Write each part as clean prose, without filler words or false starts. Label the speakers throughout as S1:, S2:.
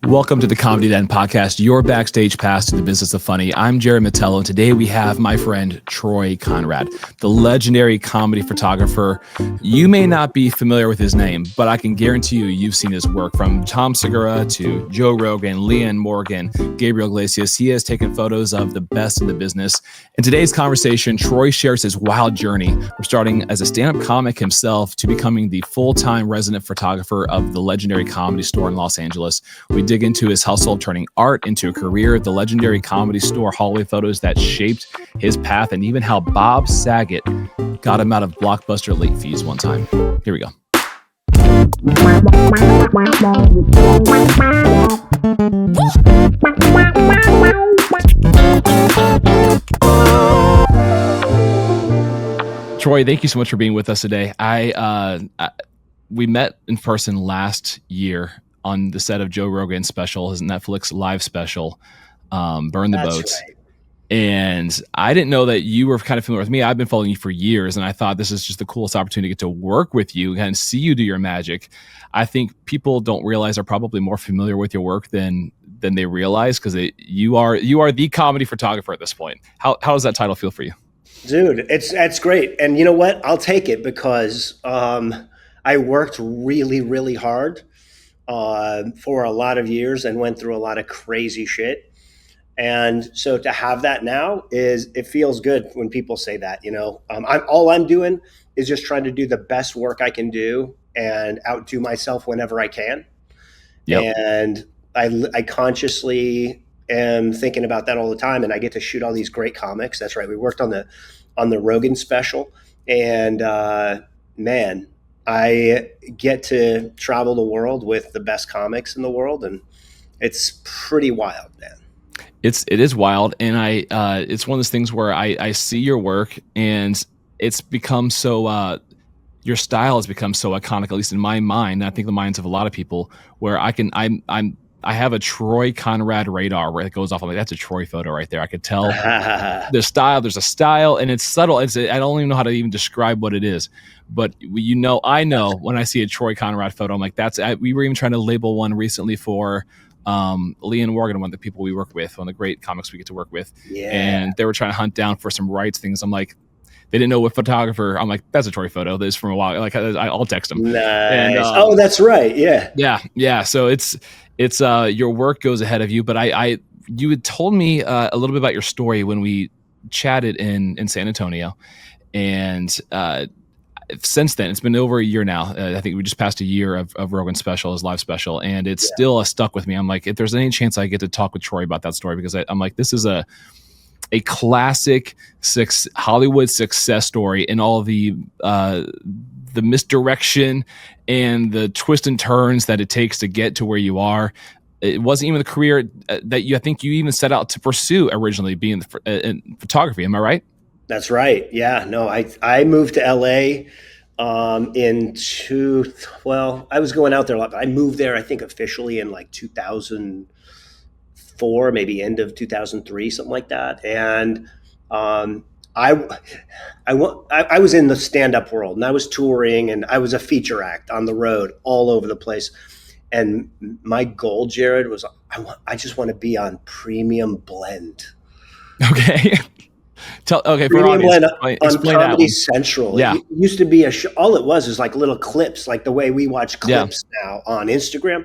S1: Welcome to the Comedy Den podcast, your backstage pass to the business of funny. I'm Jared Monroe, and today we have my friend Troy Conrad, the legendary comedy photographer. You may not be familiar with his name, but I can guarantee you've seen his work from Tom Segura to Joe Rogan, Leanne Morgan, Gabriel Iglesias. He has taken photos of the best in the business. In today's conversation, Troy shares his wild journey from starting as a stand-up comic himself to becoming the full-time resident photographer of the legendary Comedy Store in Los Angeles. We dig into his hustle of turning art into a career, the legendary Comedy Store hallway photos that shaped his path, and even how Bob Saget got him out of Blockbuster late fees one time. Here we go. Troy, thank you so much for being with us today. We met in person last year on the set of Joe Rogan's special, his Netflix live special, Burn the Boats. Right. And I didn't know that you were kind of familiar with me. I've been following you for years, and I thought this is just the coolest opportunity to get to work with you and see you do your magic. I think people don't realize are probably more familiar with your work than they realize, because you are the comedy photographer at this point. How does that title feel for you?
S2: Dude, it's great. And you know what? I'll take it because I worked really, really hard for a lot of years and went through a lot of crazy shit. And so to have that now it feels good when people say that, you know. All I'm doing is just trying to do the best work I can do and outdo myself whenever I can. Yep. And I consciously am thinking about that all the time, and I get to shoot all these great comics. That's right. We worked on the Rogan special, and man, I get to travel the world with the best comics in the world, and it's pretty wild, man.
S1: It is wild, and it's one of those things where I see your work, and it's become so your style has become so iconic, at least in my mind, and I think the minds of a lot of people, where I have a Troy Conrad radar where it goes off. I'm like, that's a Troy photo right there. I could tell the style. There's a style, and it's subtle. I don't even know how to even describe what it is. But I know when I see a Troy Conrad photo, I'm like, we were even trying to label one recently for Leanne Morgan, one of the people we work with, one of the great comics we get to work with. Yeah. And they were trying to hunt down for some rights things. I'm like, they didn't know what photographer. I'm like, that's a Troy photo. This is from a while. Like, I'll text them.
S2: Nice. And, that's right. Yeah.
S1: Yeah. So it's your work goes ahead of you. But you had told me a little bit about your story when we chatted in San Antonio, and since then, it's been over a year now. I think we just passed a year of Rogan's special, his live special, and it's still stuck with me. I'm like, if there's any chance I get to talk with Troy about that story, because I'm like, this is a classic Hollywood success story, and all the misdirection and the twists and turns that it takes to get to where you are. It wasn't even the career that I think you even set out to pursue originally, being in photography. Am I right?
S2: That's right. Yeah, no, I moved to LA I was going out there a lot, but I moved there, I think officially in like 2004, maybe end of 2003, something like that. And I was in the stand-up world, and I was touring, and I was a feature act on the road all over the place. And my goal, Jared, was I just want to be on Premium Blend.
S1: Okay.
S2: Premium Blend on Comedy Central.
S1: Yeah.
S2: It used to be a show. All it was like little clips, like the way we watch clips now on Instagram.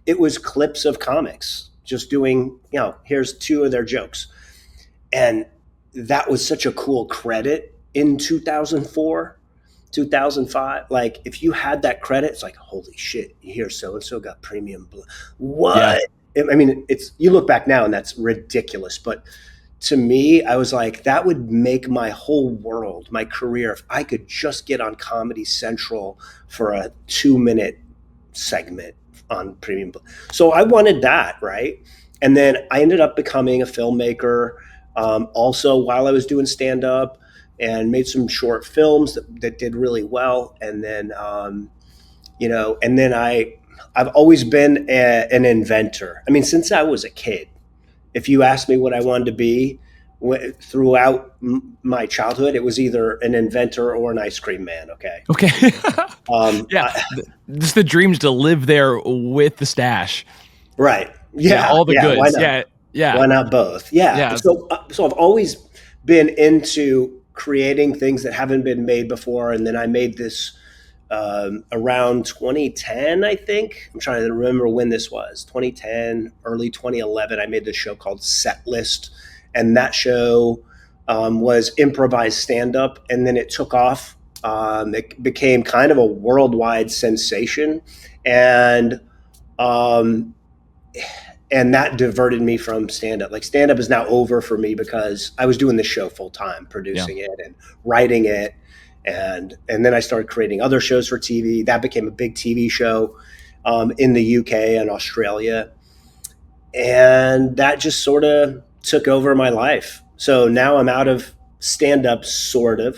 S2: It was clips of comics just doing, here's two of their jokes. And that was such a cool credit in 2004, 2005. Like, if you had that credit, it's like, holy shit, you hear so-and-so got Premium Blend. What? Yeah. I mean, you look back now and that's ridiculous, but to me, I was like, that would make my whole world, my career, if I could just get on Comedy Central for a 2-minute segment on Premium. So I wanted that, right? And then I ended up becoming a filmmaker also while I was doing stand-up, and made some short films that did really well. And then, I've always been an inventor. I mean, since I was a kid. If you asked me what I wanted to be throughout my childhood, it was either an inventor or an ice cream man. Okay.
S1: Just the dreams to live there with the stash.
S2: Right.
S1: Yeah,
S2: Yeah.
S1: all the
S2: Yeah. Why
S1: goods.
S2: not?
S1: Yeah, yeah,
S2: Why not both? Yeah.
S1: yeah.
S2: So I've always been into creating things that haven't been made before, and then I made this around 2010, I think. I'm trying to remember when this was. 2010, early 2011. I made this show called Set List, and that show was improvised stand up, and then it took off. It became kind of a worldwide sensation, and um, and that diverted me from stand up. Like stand up is now over for me because I was doing the show full time,
S1: Yeah.
S2: producing it and writing it, and then I started creating other shows for TV. That became a big TV show in the UK and Australia, and that just sort of took over my life. So now I'm out of stand up, sort of,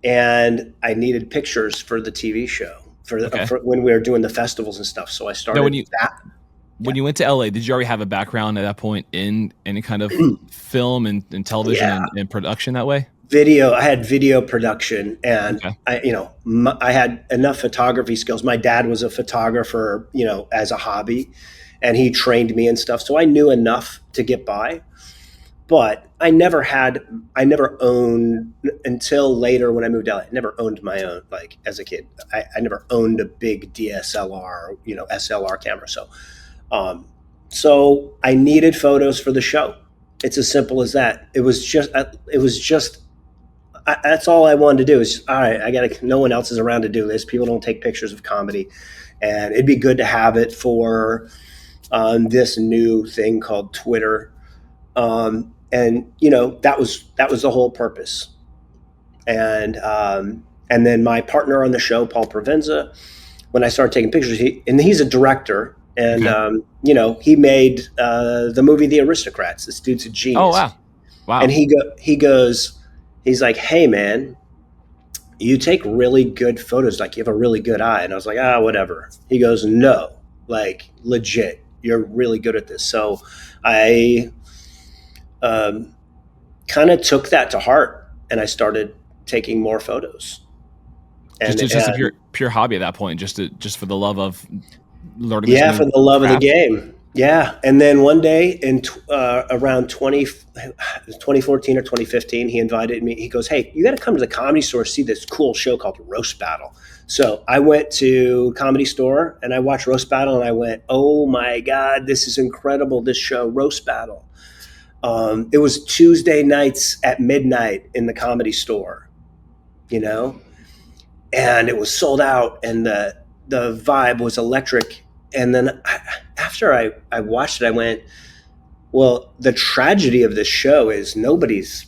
S2: and I needed pictures for the TV show
S1: Okay.
S2: for when we were doing the festivals and stuff. So I
S1: Now,
S2: started that.
S1: when you went to LA, did you already have a background at that point in any kind of film and television
S2: Yeah.
S1: and production that way?
S2: I had video production, and
S1: Okay.
S2: I had enough photography skills. My dad was a photographer, as a hobby, and he trained me and stuff. So I knew enough to get by, but I never owned until later when I moved out. I never owned my own, like as a kid. I never owned a big DSLR, SLR camera. So I needed photos for the show. It's as simple as that. That's all I wanted to do is, all right, no one else is around to do this. People don't take pictures of comedy, and it'd be good to have it for this new thing called Twitter. And that was the whole purpose. And then my partner on the show, Paul Provenza, when I started taking pictures, he's a director, and
S1: Okay.
S2: he made the movie The Aristocrats. This dude's a genius.
S1: Oh, wow. Wow.
S2: And he's like, hey man, you take really good photos. Like you have a really good eye. And I was like, whatever. He goes, no, like legit, you're really good at this. So I kind of took that to heart, and I started taking more photos.
S1: And just a pure hobby at that point, just for the love of learning.
S2: Yeah, for the love of the game. Yeah. And then one day in around 2014 or 2015, he invited me. He goes, hey, you got to come to the Comedy Store, see this cool show called Roast Battle. So I went to Comedy Store and I watched Roast Battle, and I went, oh my God, this is incredible. This show, Roast Battle. It was Tuesday nights at midnight in the Comedy Store, and it was sold out, and the vibe was electric. And then after I watched it, I went, well, the tragedy of this show is nobody's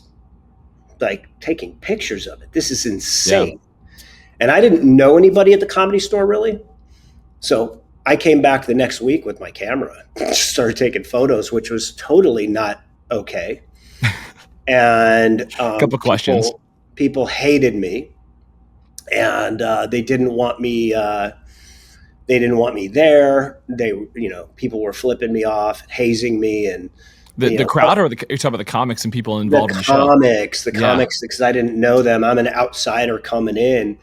S2: like taking pictures of it. This is insane. Yeah. And I didn't know anybody at the Comedy Store really. So I came back the next week with my camera, started taking photos, which was totally not okay. And
S1: a couple questions.
S2: People hated me, and they didn't want me. They didn't want me there. People were flipping me off, hazing me, and
S1: the crowd, or you're talking about the comics and people involved in the show.
S2: The comics, because I didn't know them. I'm an outsider coming in,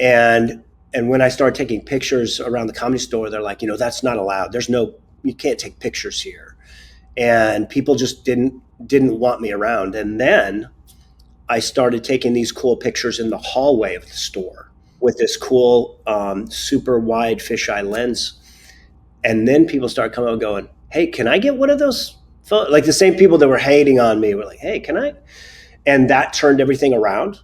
S2: and when I started taking pictures around the Comedy Store, they're like, that's not allowed. You can't take pictures here, and people just didn't want me around. And then I started taking these cool pictures in the hallway of the store with this cool super wide fisheye lens. And then people started coming up going, hey, can I get one of those photos? Like the same people that were hating on me were like, hey, can I? And that turned everything around.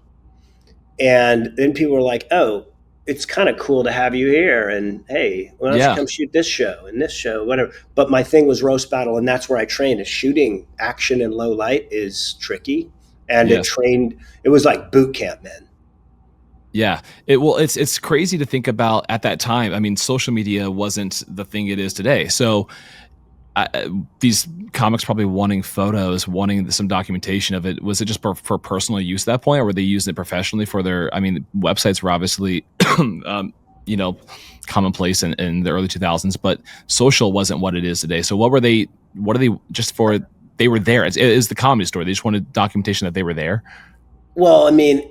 S2: And then people were like, oh, it's kind of cool to have you here. And hey, why don't you come shoot this show and this show, whatever. But my thing was Roast Battle, and that's where I trained. Shooting action in low light is tricky. And it was like boot camp, man.
S1: Yeah. It's crazy to think about at that time. I mean, social media wasn't the thing it is today. So these comics probably wanting photos, wanting some documentation of it. Was it just for personal use at that point, or were they using it professionally for websites were obviously, commonplace in the early 2000s, but social wasn't what it is today. So what are they just for? They were there. It's the Comedy Store. They just wanted documentation that they were there.
S2: Well, I mean,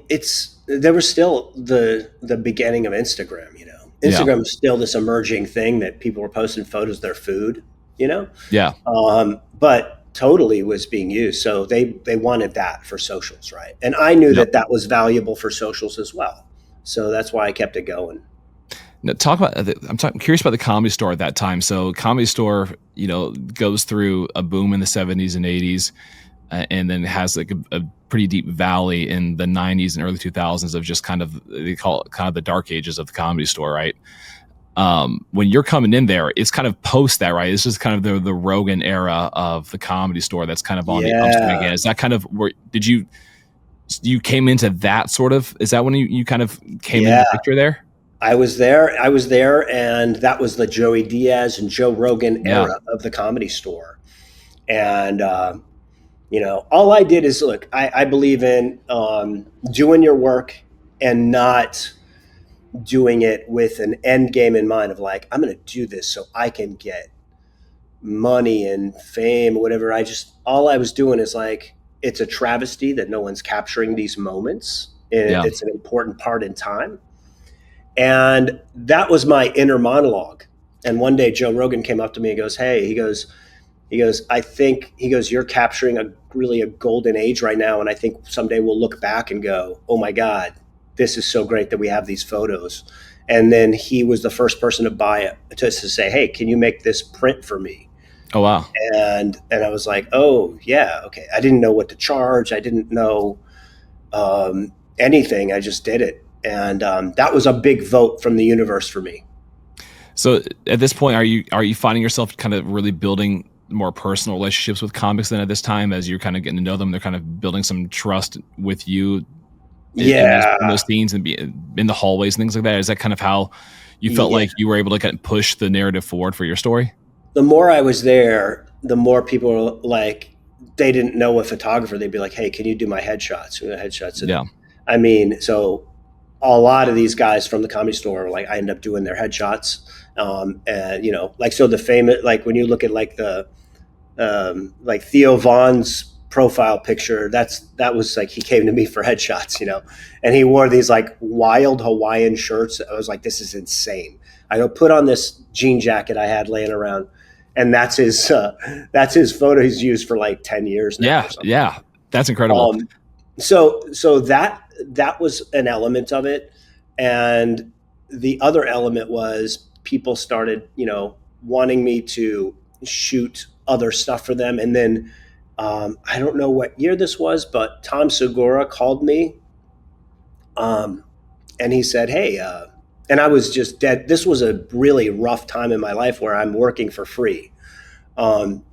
S2: there was still the beginning of Instagram, Instagram was still this emerging thing that people were posting photos of their food,
S1: Yeah.
S2: But totally was being used. So they wanted that for socials, right? And I knew that was valuable for socials as well. So that's why I kept it going.
S1: Now, I'm curious about the Comedy Store at that time. So Comedy Store, goes through a boom in the 70s and 80s, and then has like a pretty deep valley in the 90s and early 2000s of just they call it kind of the dark ages of the Comedy Store, right? When you're coming in there, it's kind of post that, right? It's just kind of the Rogan era of the Comedy Store that's kind of on the upswing again. Is that kind of where you came into that sort of, is that when you kind of came into the picture there?
S2: I was there, and that was the Joey Diaz and Joe Rogan era of the Comedy Store. And, all I did is, look, I believe in doing your work and not doing it with an end game in mind of like, I'm going to do this so I can get money and fame or whatever. All I was doing is like, it's a travesty that no one's capturing these moments. It's an important part in time. And that was my inner monologue. And one day Joe Rogan came up to me and goes, hey, he goes, I think, you're capturing a golden age right now. And I think someday we'll look back and go, oh my God, this is so great that we have these photos. And then he was the first person to buy it, to say, hey, can you make this print for me?
S1: Oh, wow.
S2: And I was like, oh yeah. Okay. I didn't know what to charge. I didn't know anything. I just did it. And that was a big vote from the universe for me.
S1: So at this point, are you finding yourself kind of really building more personal relationships with comics then at this time, as you're kind of getting to know them? They're kind of building some trust with you in those scenes and be in the hallways and things like that. Is that kind of how you felt like you were able to kind of push the narrative forward for your story?
S2: The more I was there, the more people were like, they didn't know a photographer. They'd be like, hey, can you do my headshots? And I mean, so a lot of these guys from the Comedy Store, like I end up doing their headshots. And, like, so the famous, like when you look at like the, like Theo Vaughn's profile picture, that was like, he came to me for headshots, and he wore these like wild Hawaiian shirts. I was like, this is insane. I go put on this jean jacket I had laying around, and that's his photo he's used for like 10 years now.
S1: Yeah. That's incredible.
S2: So that was an element of it. And the other element was people started, wanting me to shoot other stuff for them. And then I don't know what year this was, but Tom Segura called me and he said, hey, and I was just dead. This was a really rough time in my life where I'm working for free. And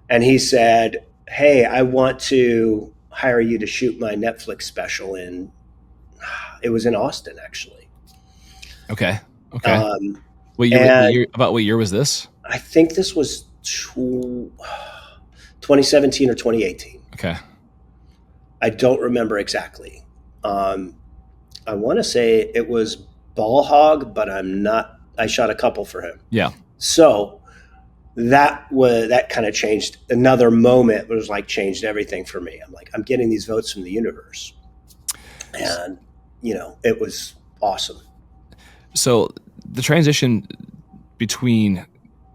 S2: he said, hey, I want to hire you to shoot my Netflix special it was in Austin, actually.
S1: Okay. What year was this?
S2: I think this was 2017 or 2018.
S1: Okay.
S2: I don't remember exactly. I want to say it was Ball Hog, but I shot a couple for him.
S1: Yeah.
S2: So that kind of changed. Another moment was like changed everything for me. I'm like, I'm getting these votes from the universe. And, it was awesome.
S1: So the transition between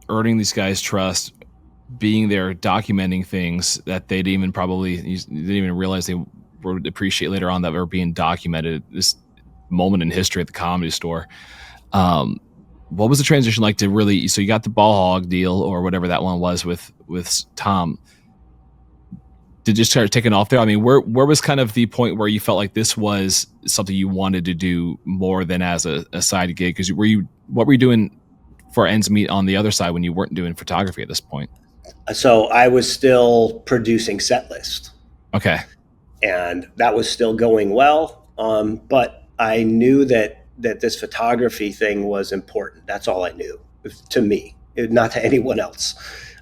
S1: earning these guys' trust, being there, documenting things that they didn't even realize they would appreciate later on that were being documented, this moment in history at the Comedy Store. What was the transition like to really, so you got the Ball Hog deal or whatever that one was with Tom. Did you start taking off there? I mean, where was kind of the point where you felt like this was something you wanted to do more than as a side gig? Because what were you doing for ends meet on the other side when you weren't doing photography at this point?
S2: So I was still producing set list.
S1: Okay.
S2: And that was still going well. But I knew that this photography thing was important. That's all I knew, to me, not to anyone else.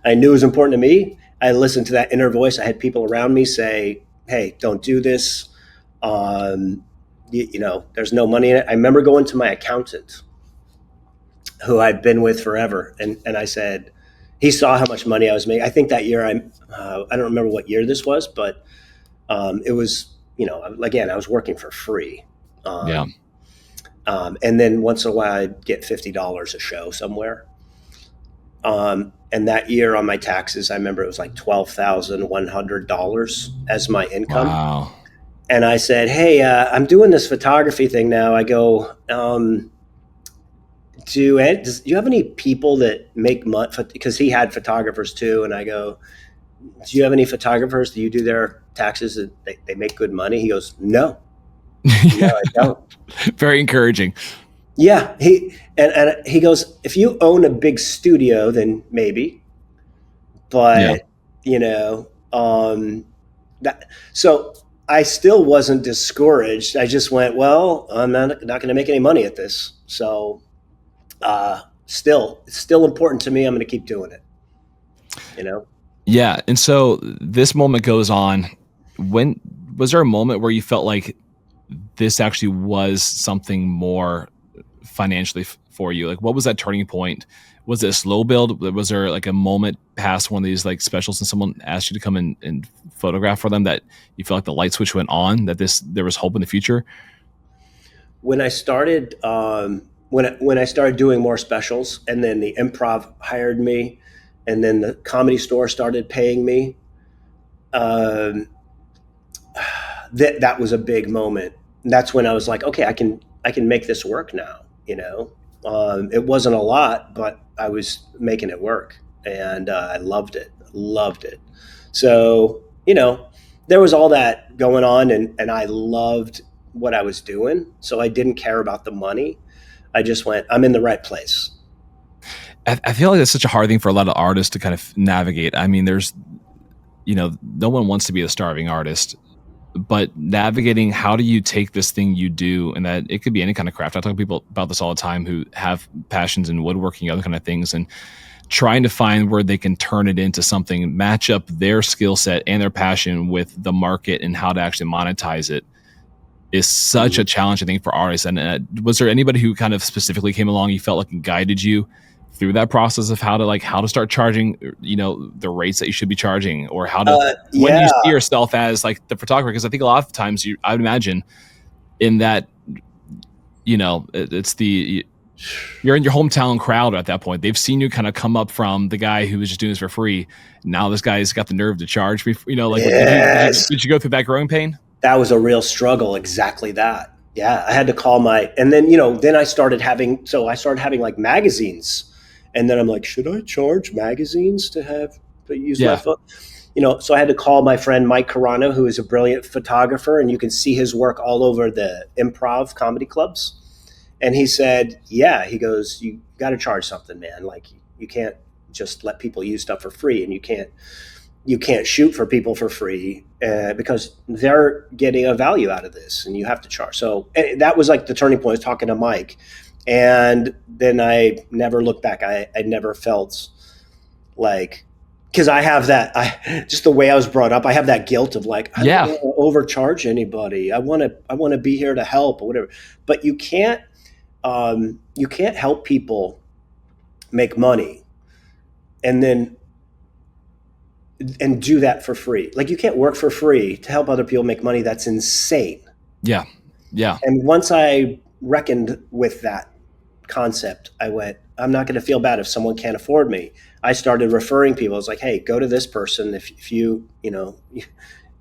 S2: I knew it was important to me. I listened to that inner voice. I had people around me say, hey, don't do this. There's no money in it. I remember going to my accountant who I'd been with forever. And I said, he saw how much money I was making. I think that year, I don't remember what year this was, but it was, again, I was working for free. And then once in a while I'd get $50 a show somewhere. And that year on my taxes, I remember it was like $12,100 as my income.
S1: Wow.
S2: And I said, hey, I'm doing this photography thing now. I go, do you have any people that make money? Because he had photographers too. And I go, do you have any photographers? Do you do their taxes? And they make good money? He goes, no, I don't.
S1: Very encouraging.
S2: Yeah. And he goes, if you own a big studio, then maybe, but so I still wasn't discouraged. I just went, well, I'm not going to make any money at this. So, it's still important to me. I'm going to keep doing it,
S1: Yeah. And so this moment goes on. When was there a moment where you felt like this actually was something more financially for you? Like, what was that turning point? Was it a slow build? Was there like a moment past one of these like specials and someone asked you to come and photograph for them that you felt like the light switch went on, that there was hope in the future?
S2: When I started, when I started doing more specials, and then the Improv hired me, and then the Comedy Store started paying me, that was a big moment. And that's when I was like, okay, I can make this work now. It wasn't a lot, but I was making it work, and I loved it. So, there was all that going on, and I loved what I was doing. So I didn't care about the money. I just went, I'm in the right place.
S1: I feel like that's such a hard thing for a lot of artists to kind of navigate. I mean, there's, no one wants to be a starving artist, but navigating, how do you take this thing you do, and that it could be any kind of craft. I talk to people about this all the time who have passions in woodworking, other kind of things, and trying to find where they can turn it into something, match up their skill set and their passion with the market and how to actually monetize it is such a challenge, I think, for artists. And was there anybody who kind of specifically came along, you felt like guided you through that process of how to start charging, the rates that you should be charging, or how to, when you see yourself as like the photographer? Because I think a lot of times I would imagine in that, you're in your hometown crowd at that point. They've seen you kind of come up from the guy who was just doing this for free. Now this guy's got the nerve to charge me. Did you go through that growing pain?
S2: That was a real struggle. Exactly that. Yeah. I had to call then I started having like magazines, and then I'm like, should I charge magazines to use my phone? So I had to call my friend Mike Carano, who is a brilliant photographer, and you can see his work all over the Improv comedy clubs. And he said, yeah, he goes, you got to charge something, man. Like, you can't just let people use stuff for free, and you can't shoot for people for free because they're getting a value out of this, and you have to charge. So that was like the turning point. I was talking to Mike, and then I never looked back. I never felt like, because I have that, just the way I was brought up, I have that guilt of like, I don't want to overcharge anybody. I want to be here to help or whatever. But you can't help people make money and do that for free. Like, you can't work for free to help other people make money. That's insane.
S1: Yeah. Yeah.
S2: And once I reckoned with that concept, I went, I'm not going to feel bad if someone can't afford me. I started referring people. I was like, hey, go to this person. If you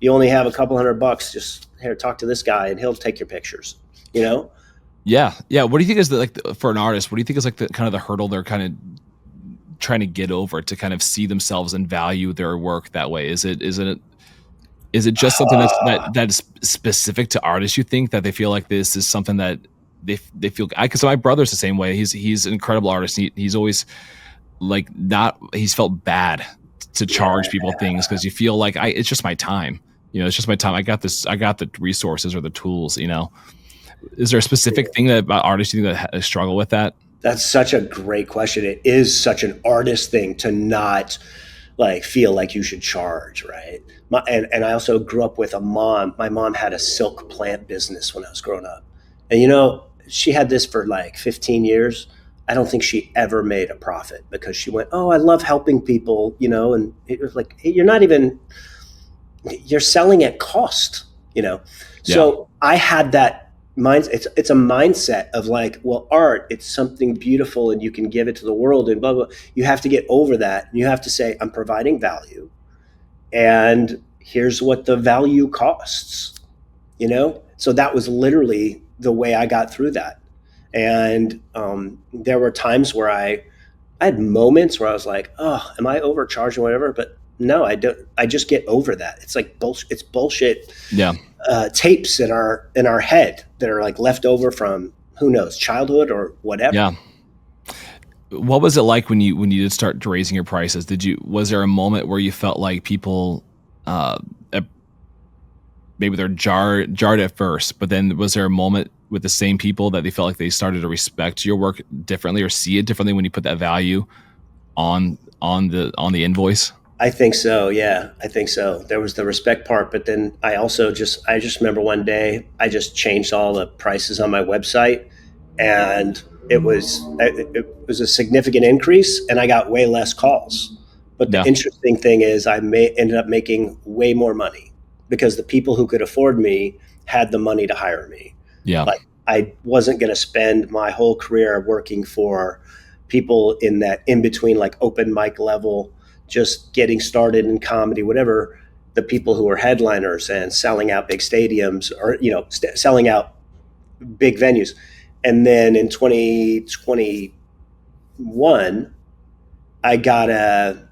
S2: only have a couple $100, just here, talk to this guy and he'll take your pictures, Yeah.
S1: Yeah. What do you think is for an artist, what do you think is like the kind of the hurdle they're kind of trying to get over to kind of see themselves and value their work that way? Is it just something that's specific to artists? You think that they feel like this is something that they feel, because my brother's the same way. He's an incredible artist. He's always like he's felt bad to charge people things because you feel like it's just my time. It's just my time. I got the resources or the tools. Is there a specific thing about artists you think that struggle with that?
S2: That's such a great question. It is such an artist thing to not like feel like you should charge, right? And I also grew up with a mom. My mom had a silk plant business when I was growing up. And she had this for like 15 years. I don't think she ever made a profit because she went, oh, I love helping people, and it was like, hey, you're selling at cost, So I had that it's a mindset of like, well, art, it's something beautiful and you can give it to the world and blah, blah. You have to get over that. You have to say, I'm providing value and here's what the value costs, So that was literally the way I got through that. And there were times where I had moments where I was like, oh, am I overcharging, whatever? But no, I don't. I just get over that. It's like bullshit. It's bullshit.
S1: Yeah.
S2: Tapes in our head that are like left over from who knows, childhood or whatever.
S1: Yeah. What was it like when you did start raising your prices? Was there a moment where you felt like people, maybe they're jarred at first, but then was there a moment with the same people that they felt like they started to respect your work differently or see it differently when you put that value on the invoice?
S2: I think so. Yeah, I think so. There was the respect part, but then I just remember one day I just changed all the prices on my website, and it was a significant increase, and I got way less calls. But the interesting thing is, ended up making way more money because the people who could afford me had the money to hire me.
S1: Yeah,
S2: like I wasn't going to spend my whole career working for people in that in between, like open mic level, just getting started in comedy, whatever. The people who are headliners and selling out big stadiums or, selling out big venues. And then in 2021, I got a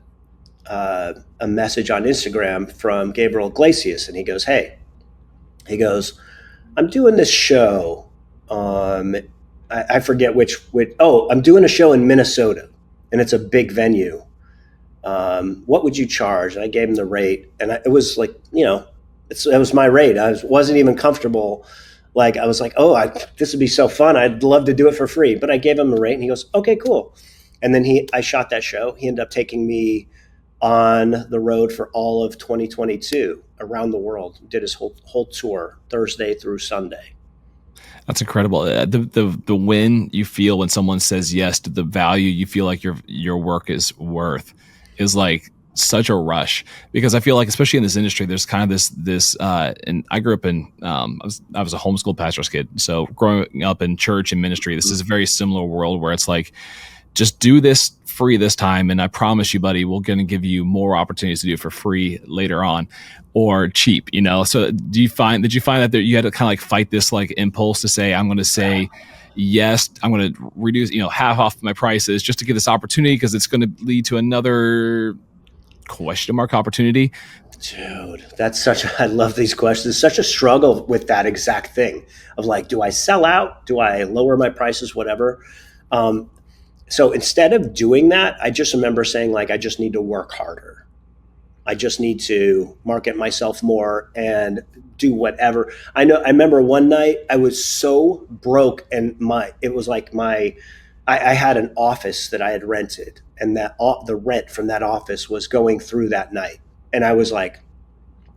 S2: message on Instagram from Gabriel Iglesias. And he goes, I'm doing this show. I forget which, I'm doing a show in Minnesota and it's a big venue. What would you charge? And I gave him the rate, and it was like, it was my rate. I wasn't even comfortable. Like, I was like, this would be so fun. I'd love to do it for free. But I gave him a rate, and he goes, okay, cool. And then I shot that show. He ended up taking me on the road for all of 2022 around the world. Did his whole tour, Thursday through Sunday.
S1: That's incredible. The win you feel when someone says yes to the value you feel like your work is worth is like such a rush, because I feel like, especially in this industry, there's kind of this and I grew up in I was a homeschool pastor's kid, so growing up in church and ministry, this is a very similar world where it's like, just do this free this time, and I promise you, buddy, we're going to give you more opportunities to do it for free later on, or cheap, So did you find that you had to kind of like fight this like impulse to say, I'm going to say yes, I'm going to reduce, half off my prices just to get this opportunity because it's going to lead to another question mark opportunity?
S2: Dude, I love these questions. It's such a struggle with that exact thing of like, do I sell out? Do I lower my prices? Whatever. So instead of doing that, I just remember saying like, I just need to work harder. I just need to market myself more and do whatever. I remember one night I was so broke, and I had an office that I had rented, and that the rent from that office was going through that night. And I was like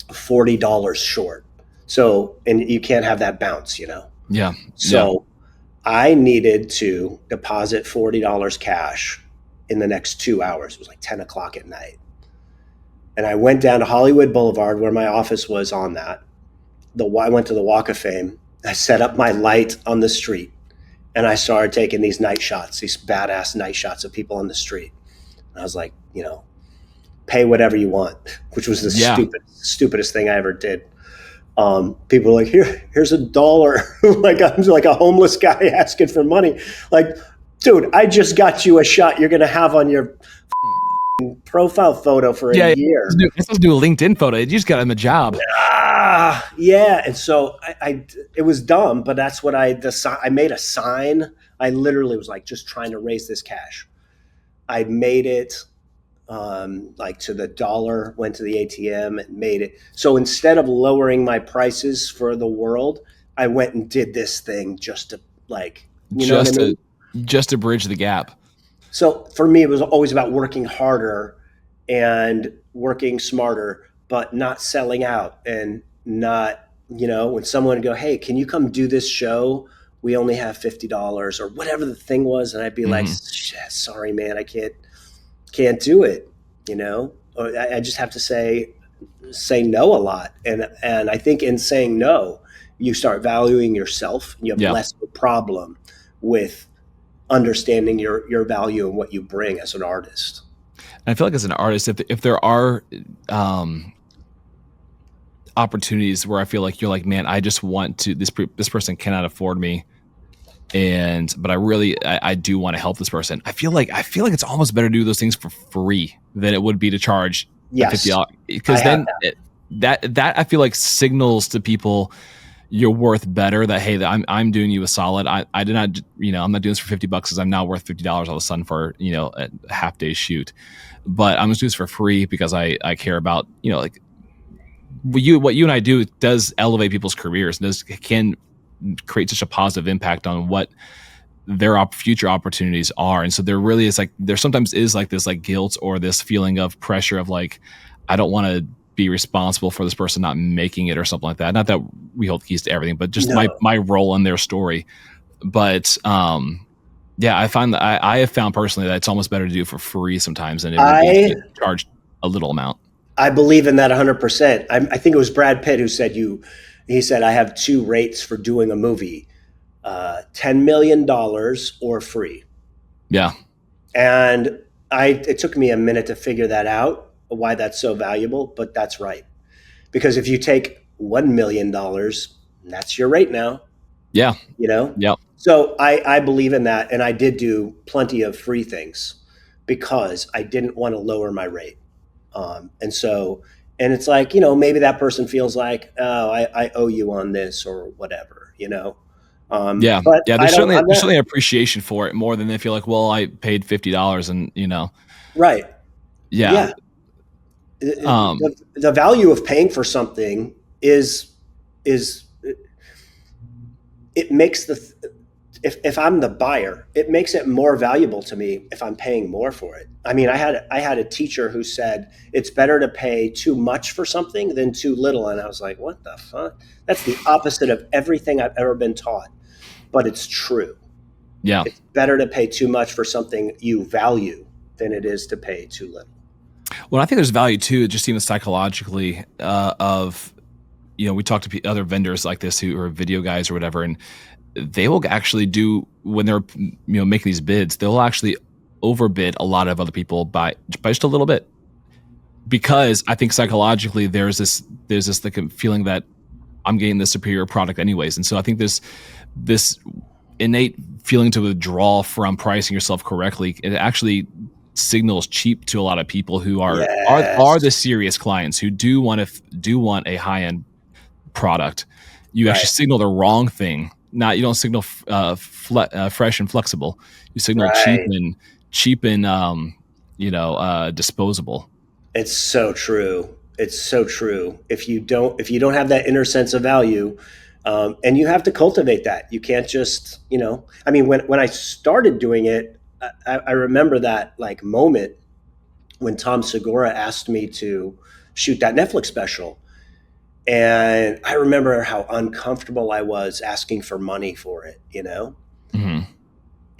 S2: $40 short. So, and you can't have that bounce,
S1: Yeah.
S2: So I needed to deposit $40 cash in the next 2 hours. It was like 10 o'clock at night. And I went down to Hollywood Boulevard where my office was on that. I went to the Walk of Fame. I set up my light on the street, and I started taking these night shots, these badass night shots of people on the street. And I was like, pay whatever you want, which was the stupidest thing I ever did. People were like, here's $1. Like, I'm like a homeless guy asking for money. Like, dude, I just got you a shot you're going to have on your profile photo for a year.
S1: Let's do a LinkedIn photo. You just got him a job.
S2: Yeah. And so it was dumb, but that's what I made a sign. I literally was like, just trying to raise this cash. I made it like to the dollar, went to the ATM and made it. So instead of lowering my prices for the world, I went and did this thing just to like,
S1: just to bridge the gap.
S2: So for me, it was always about working harder and working smarter, but not selling out and not, when someone would go, hey, can you come do this show? We only have $50 or whatever the thing was. And I'd be like, sorry, man, I can't do it. Or I just have to say no a lot. And I think in saying no you start valuing yourself, and you have
S1: Yeah.
S2: less of a problem with understanding your value and what you bring as an artist.
S1: And I feel like as an artist, if there are opportunities where I feel like you're like, man, I just want to, this person cannot afford me, but I do want to help this person. I feel like it's almost better to do those things for free than it would be to charge
S2: Yes,
S1: $50, because then that I feel like signals to people you're worth better, that hey, that I'm doing you a solid. I did not, I'm not doing this for $50 because I'm now worth $50 all of a sudden for a half day shoot, but I'm just doing this for free because I care about like what you and I do does elevate people's careers and can create such a positive impact on what their future opportunities are. And so there sometimes is like this like guilt or this feeling of pressure of like, I don't want to be responsible for this person not making it or something like that. Not that we hold keys to everything, but just my role in their story. But I find that I have found personally that it's almost better to do it for free sometimes than it would be to charge a little amount. I
S2: believe in that 100%. I think it was Brad Pitt who said he said, I have two rates for doing a movie, $10 million or free.
S1: Yeah.
S2: And it took me a minute to figure that out, why that's so valuable, but that's right. Because if you take $1 million, that's your rate now.
S1: Yeah.
S2: Yeah. So I believe in that. And I did do plenty of free things because I didn't want to lower my rate. And it's like, maybe that person feels like, oh, I owe you on this or whatever, But
S1: there's certainly an appreciation for it more than they feel like, well, I paid $50 and
S2: Right.
S1: Yeah.
S2: The value of paying for something is it makes if I'm the buyer, it makes it more valuable to me if I'm paying more for it. I mean, I had a teacher who said it's better to pay too much for something than too little. And I was like, what the fuck? That's the opposite of everything I've ever been taught. But it's true.
S1: Yeah.
S2: It's better to pay too much for something you value than it is to pay too little.
S1: Well, I think there's value too, just even psychologically, we talk to other vendors like this who are video guys or whatever, and they will actually do, when they're making these bids, they'll actually overbid a lot of other people by just a little bit, because I think psychologically there's this like feeling that I'm getting the superior product anyways. And so I think this innate feeling to withdraw from pricing yourself correctly, it actually signals cheap to a lot of people who are the serious clients who do want a high-end product. You actually signal the wrong thing. You don't signal fresh and flexible. You signal cheap and disposable.
S2: It's so true. It's so true. If you don't have that inner sense of value, and you have to cultivate that. You can't just, I mean, when I started doing it, I remember that like moment when Tom Segura asked me to shoot that Netflix special. And I remember how uncomfortable I was asking for money for it,
S1: Mm-hmm.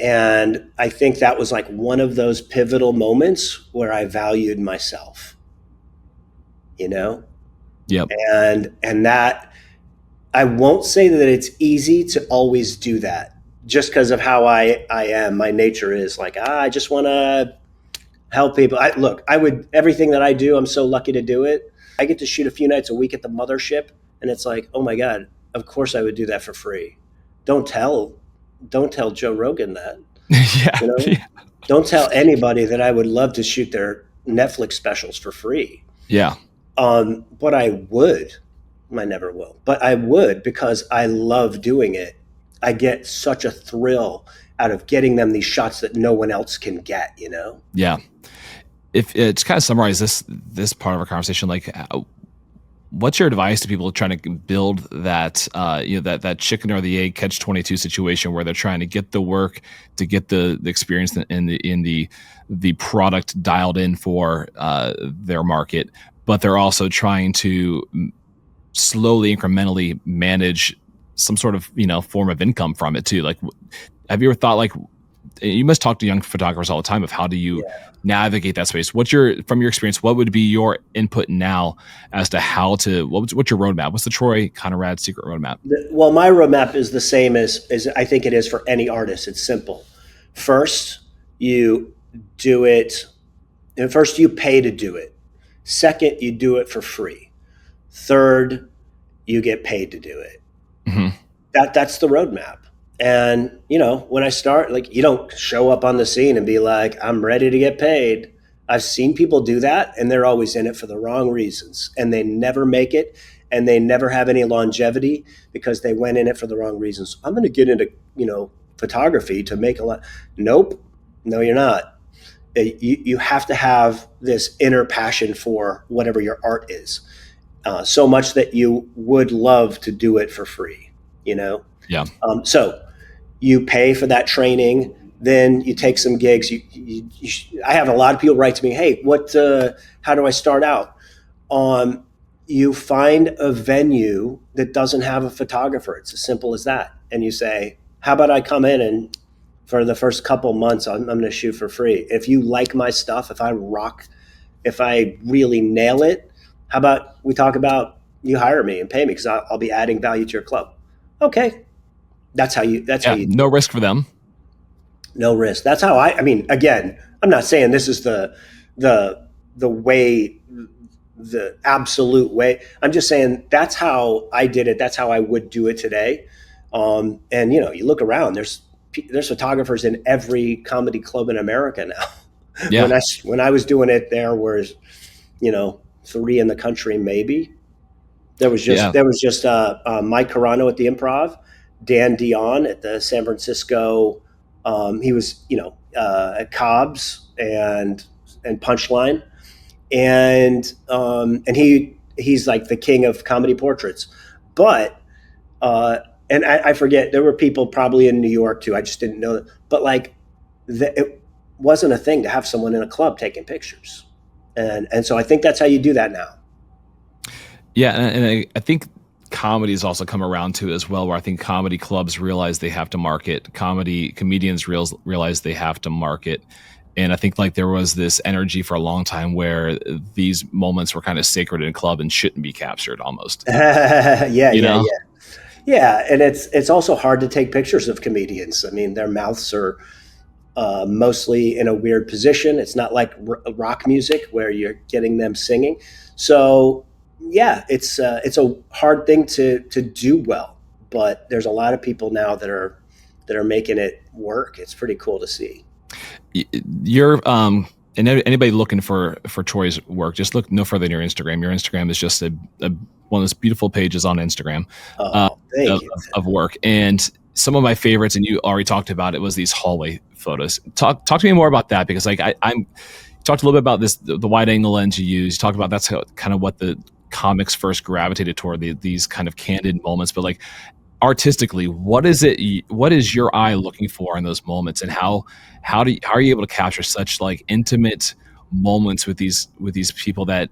S2: And I think that was like one of those pivotal moments where I valued myself,
S1: Yep.
S2: And that, I won't say that it's easy to always do that just because of how I am. My nature is like, I just want to help people. Everything that I do, I'm so lucky to do it. I get to shoot a few nights a week at the Mothership, and it's like, oh my God, of course I would do that for free. Don't tell Joe Rogan that.
S1: Yeah.
S2: Don't tell anybody that I would love to shoot their Netflix specials for free.
S1: Yeah.
S2: But I would. I never will, but I would, because I love doing it. I get such a thrill out of getting them these shots that no one else can get,
S1: Yeah. If it's kind of summarize this part of our conversation, like what's your advice to people trying to build that, that chicken or the egg catch-22 situation where they're trying to get the work, to get the experience in the product dialed in for their market, but they're also trying to slowly, incrementally manage some sort of, form of income from it too. Like, have you ever thought like you must talk to young photographers all the time of how do you navigate that space. From your experience, what would be your input now as to what's your roadmap? What's the Troy Conrad secret roadmap?
S2: Well, my roadmap is the same as I think it is for any artist. It's simple. First, you do it. And first, you pay to do it. Second, you do it for free. Third, you get paid to do it.
S1: Mm-hmm.
S2: That's the roadmap. And, when I start, like, you don't show up on the scene and be like, I'm ready to get paid. I've seen people do that, and they're always in it for the wrong reasons. And they never make it, and they never have any longevity because they went in it for the wrong reasons. I'm going to get into, photography to make a lot. Nope. No, you're not. You have to have this inner passion for whatever your art is, so much that you would love to do it for free, Yeah. So you pay for that training, then you take some gigs. I have a lot of people write to me, hey, how do I start out? You find a venue that doesn't have a photographer. It's as simple as that. And you say, how about I come in and for the first couple months, I'm going to shoot for free. If you like my stuff, if I really nail it, how about we talk about you hire me and pay me because I'll be adding value to your club. Okay. That's how you
S1: no risk for them.
S2: No risk. That's how again, I'm not saying this is the way, the absolute way. I'm just saying that's how I did it. That's how I would do it today. And you look around, there's photographers in every comedy club in America now.
S1: Yeah.
S2: When I was doing it, there was, 3 in the country, maybe. There was just Mike Carano at the Improv, Dan Dion at the San Francisco. He was, at Cobb's and Punchline, and he's like the king of comedy portraits. But and I forget, there were people probably in New York too. I just didn't know that. But it wasn't a thing to have someone in a club taking pictures, and so I think that's how you do that now.
S1: Yeah, and I think comedy has also come around to as well, where I think comedy clubs realize they have to market. Comedians realize they have to market. And I think there was this energy for a long time where these moments were kind of sacred in a club and shouldn't be captured almost.
S2: Yeah, and it's also hard to take pictures of comedians. I mean, their mouths are mostly in a weird position. It's not like rock music where you're getting them singing. So yeah, it's a hard thing to do well, but there's a lot of people now that are making it work. It's pretty cool to see.
S1: You're and anybody looking for Troy's work, just look no further than your Instagram. Your Instagram is just one of those beautiful pages on Instagram of work. And some of my favorites, and you already talked about it, was these hallway photos. Talk to me more about that, because I'm talked a little bit about this, the wide angle lens you use. You talked about that's kind of what the comics first gravitated toward, these kind of candid moments. But artistically, what is your eye looking for in those moments, and how are you able to capture such intimate moments with these people that,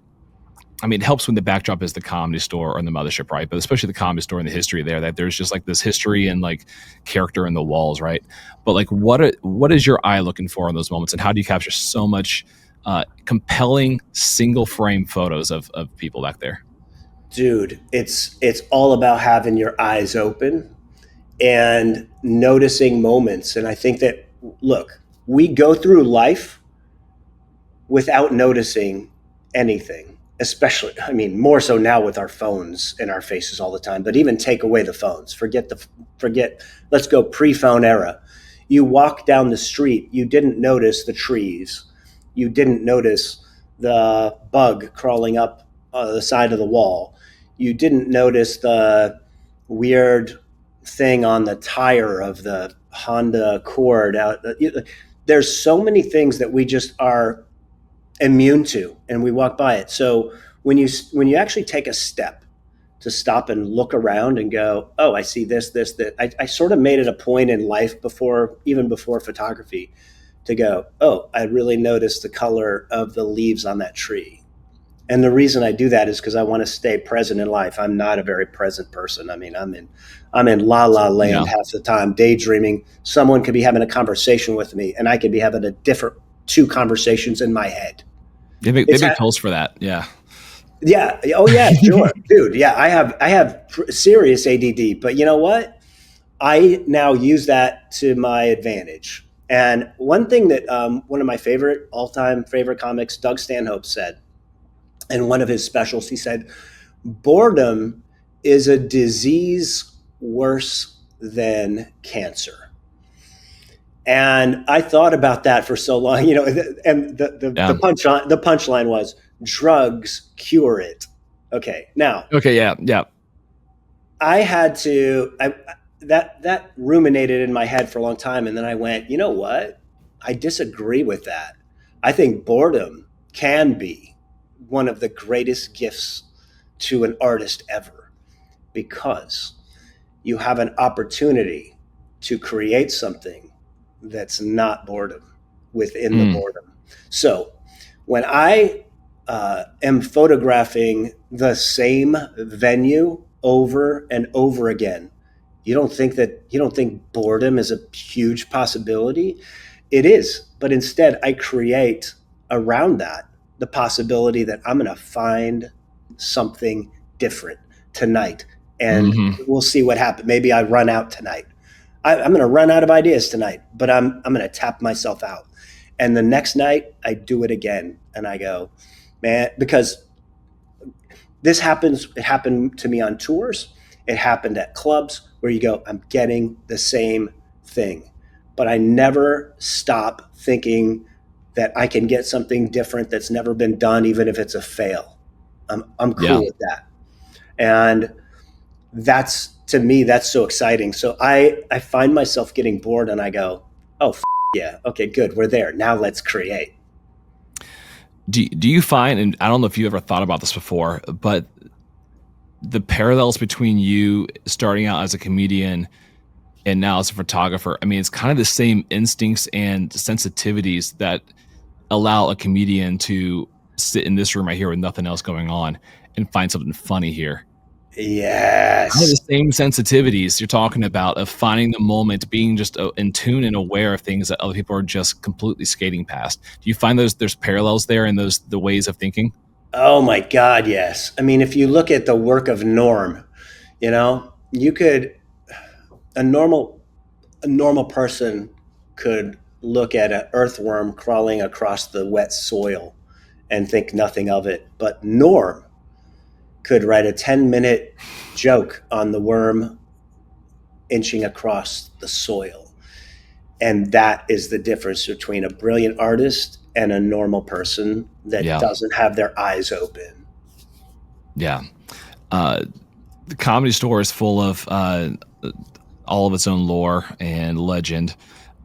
S1: it helps when the backdrop is the Comedy Store or the Mothership, right? But especially the Comedy Store and the history there, that there's just this history and character in the walls, right? But what is your eye looking for in those moments, and how do you capture so much compelling single frame photos of people back there?
S2: Dude, it's all about having your eyes open and noticing moments. And I think that, look, we go through life without noticing anything, especially, more so now with our phones in our faces all the time. But even take away the phones, forget, let's go pre-phone era. You walk down the street, you didn't notice the trees. You didn't notice the bug crawling up the side of the wall. You didn't notice the weird thing on the tire of the Honda Accord. There's so many things that we just are immune to, and we walk by it. So when you actually take a step to stop and look around and go, oh, I see this. I sort of made it a point in life even before photography, to go, oh, I really noticed the color of the leaves on that tree. And the reason I do that is because I want to stay present in life. I'm not a very present person. I mean, I'm in la la land half the time, daydreaming. Someone could be having a conversation with me, and I could be having a different two conversations in my head.
S1: They make pills for that. Yeah.
S2: Yeah. Oh yeah, sure. Dude. Yeah. I have serious ADD, but you know what? I now use that to my advantage. And one thing that one of my all-time favorite comics, Doug Stanhope, said in one of his specials, he said, boredom is a disease worse than cancer. And I thought about that for so long, and the punchline was drugs cure it. Okay. Now.
S1: Okay. Yeah. Yeah.
S2: I had to, that ruminated in my head for a long time. And then I went, you know what? I disagree with that. I think boredom can be one of the greatest gifts to an artist ever, because you have an opportunity to create something that's not boredom within the boredom. So when I am photographing the same venue over and over again, you don't think boredom is a huge possibility? It is, but instead I create around that the possibility that I'm going to find something different tonight, and we'll see what happens. Maybe I run out tonight. I'm going to run out of ideas tonight, but I'm going to tap myself out. And the next night I do it again, and I go, man, because it happened to me on tours. It happened at clubs where you go, I'm getting the same thing, but I never stop thinking that I can get something different that's never been done, even if it's a fail. I'm cool with that. And to me, that's so exciting. So I find myself getting bored and I go, oh, yeah, okay, good. We're there. Now let's create.
S1: Do you find, and I don't know if you ever thought about this before, but the parallels between you starting out as a comedian and now as a photographer, I mean, it's kind of the same instincts and sensitivities that allow a comedian to sit in this room right here with nothing else going on and find something funny here.
S2: Yes.
S1: Kind of the same sensitivities you're talking about of finding the moment, being just in tune and aware of things that other people are just completely skating past. Do you find there's parallels there in the ways of thinking?
S2: Oh my God, yes. I mean, if you look at the work of Norm, a normal person could look at an earthworm crawling across the wet soil and think nothing of it. But Norm could write a 10-minute joke on the worm inching across the soil. And that is the difference between a brilliant artist and a normal person that doesn't have their eyes open.
S1: Yeah. The Comedy Store is full of all of its own lore and legend.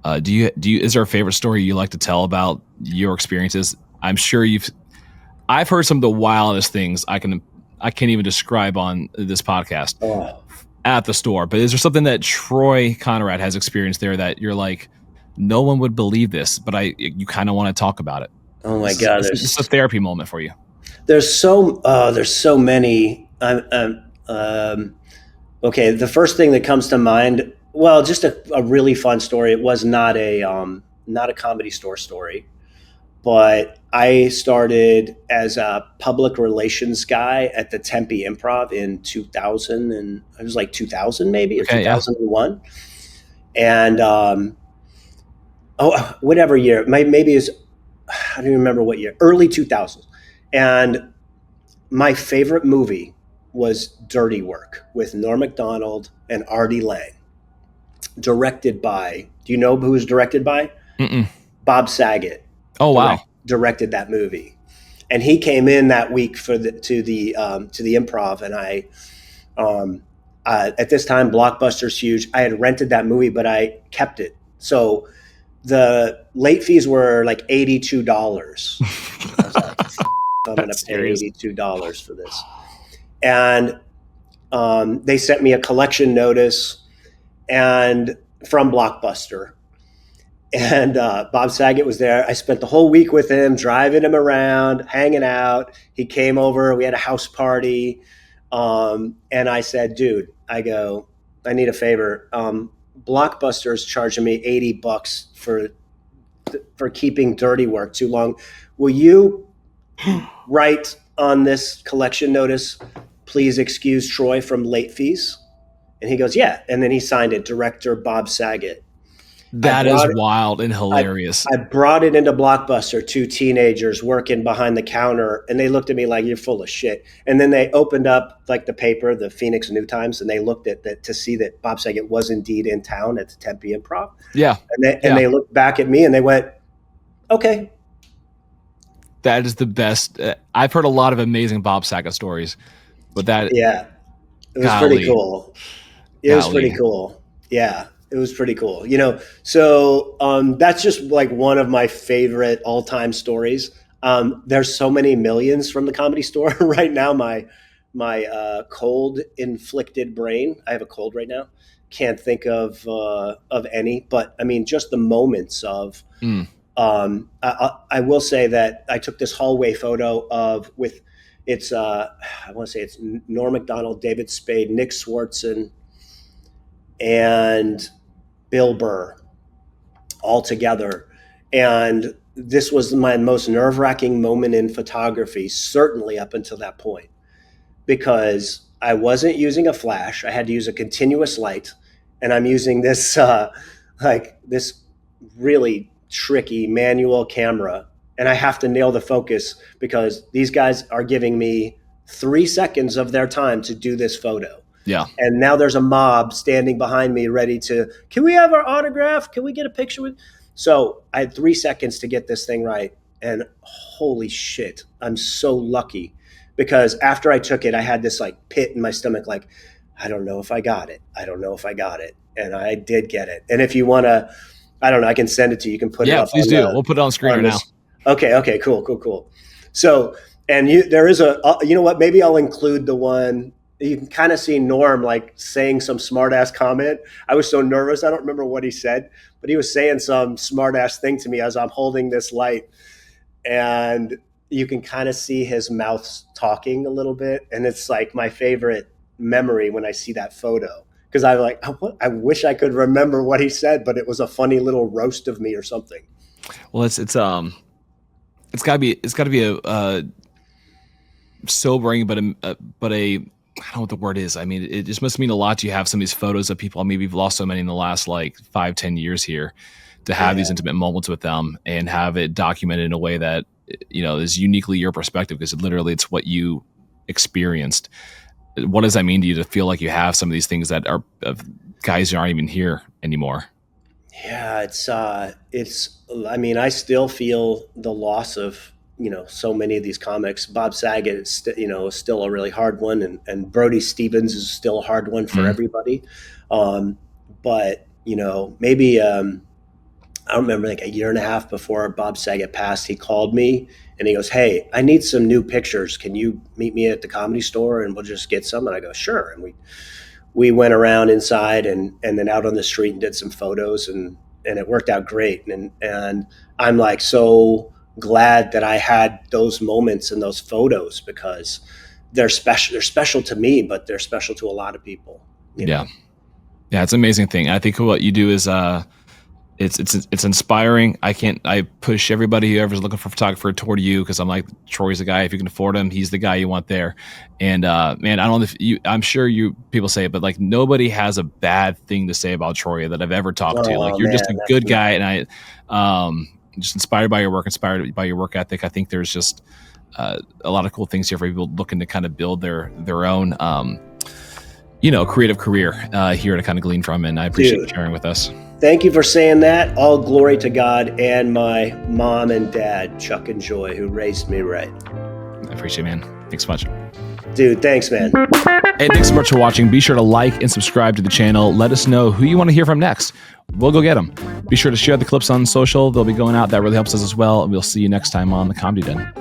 S1: Is there a favorite story you like to tell about your experiences? I'm sure I've heard some of the wildest things I can't even describe on this podcast at the store. But is there something that Troy Conrad has experienced there that you're like, no one would believe this, but you kind of want to talk about it?
S2: Oh my God.
S1: This is a therapy moment for you.
S2: There's so many. Okay. The first thing that comes to mind, well, just a really fun story. It was not a Comedy Store story, but I started as a public relations guy at the Tempe Improv in 2000, and it was like 2000 maybe, or 2001. Yeah. And whatever year, maybe it's, I don't remember what year, early 2000s. And my favorite movie was Dirty Work with Norm Macdonald and Artie Lang, directed by, do you know who was directed by?
S1: Mm-mm.
S2: Bob Saget.
S1: Oh, wow.
S2: Directed that movie. And he came in that week to the Improv, and I at this time, Blockbuster's huge. I had rented that movie, but I kept it. So the late fees were like $82. I was like, I'm going to pay $82 for this. And they sent me a collection notice from Blockbuster. And Bob Saget was there. I spent the whole week with him, driving him around, hanging out. He came over. We had a house party. And I said, dude, I need a favor. Blockbuster's charging me $80 for keeping dirty work too long. Will you write on this collection notice, please excuse Troy from late fees? And he goes, yeah. And then he signed it, director Bob Saget.
S1: That is wild and hilarious.
S2: I brought it into Blockbuster, 2 teenagers working behind the counter, and they looked at me like, you're full of shit. And then they opened up like the paper, the Phoenix New Times, and they looked at that to see that Bob Saget was indeed in town at the Tempe Improv.
S1: Yeah.
S2: And they looked back at me and they went, okay.
S1: That is the best. I've heard a lot of amazing Bob Saget stories, but that.
S2: Yeah. It was pretty cool. It was pretty cool. Yeah. It was pretty cool, so that's just like one of my favorite all-time stories. There's so many millions from the Comedy Store right now. My cold inflicted brain, I have a cold right now, can't think of any, but I mean, just the moments of, I will say that I took this hallway photo I want to say it's Norm Macdonald, David Spade, Nick Swartzen, and Bill Burr all together. And this was my most nerve-wracking moment in photography, certainly up until that point, because I wasn't using a flash. I had to use a continuous light. And I'm using this, this really tricky manual camera. And I have to nail the focus because these guys are giving me 3 seconds of their time to do this photo.
S1: Yeah.
S2: And now there's a mob standing behind me ready to, can we have our autograph? Can we get a picture with? So I had 3 seconds to get this thing right. And holy shit, I'm so lucky because after I took it, I had this like pit in my stomach. Like, I don't know if I got it. I don't know if I got it. And I did get it. And if you want to, I don't know, I can send it to you. You can put it up.
S1: Yeah, please do. We'll put it on screen right now.
S2: Okay. Cool. So, and there is you know what, maybe I'll include the one. You can kind of see Norm like saying some smart ass comment. I was so nervous. I don't remember what he said, but he was saying some smart ass thing to me as I'm holding this light. And you can kind of see his mouth talking a little bit. And it's like my favorite memory when I see that photo. Because I'm like, I wish I could remember what he said, but it was a funny little roast of me or something.
S1: Well, it's gotta be a sobering, but a I don't know what the word is. I mean, it just must mean a lot to you have some of these photos of people. Maybe you've lost so many in the last like 5-10 years here to have these intimate moments with them and have it documented in a way that, is uniquely your perspective because it's what you experienced. What does that mean to you to feel like you have some of these things that are of guys who aren't even here anymore?
S2: Yeah, I mean, I still feel the loss of, so many of these comics. Bob Saget is, is still a really hard one. And Brody Stevens is still a hard one for everybody. But, maybe, I don't remember, like a year and a half before Bob Saget passed, he called me and he goes, hey, I need some new pictures. Can you meet me at the Comedy Store and we'll just get some? And I go, sure. And we went around inside and then out on the street and did some photos and it worked out great. And I'm like, so glad that I had those moments and those photos because they're special. They're special to me, but they're special to a lot of people.
S1: Yeah. It's an amazing thing. I think what you do is, it's inspiring. I push everybody whoever's looking for a photographer toward you because I'm like, Troy's the guy. If you can afford him, he's the guy you want there. And man, I don't know if I'm sure people say it, but like nobody has a bad thing to say about Troy that I've ever talked to. Like you're just a good guy, and I just inspired by your work, inspired by your work ethic. I think there's just a lot of cool things here for people looking to kind of build their own creative career here to kind of glean from. And I appreciate you sharing with us.
S2: Thank you for saying that. All glory to God and my mom and dad, Chuck and Joy, who raised me right.
S1: I appreciate it, man. Thanks so much.
S2: Dude, thanks, man.
S1: Hey, thanks so much for watching. Be sure to like and subscribe to the channel. Let us know who you want to hear from next. We'll go get them. Be sure to share the clips on social. They'll be going out. That really helps us as well. And we'll see you next time on The Comedy Den.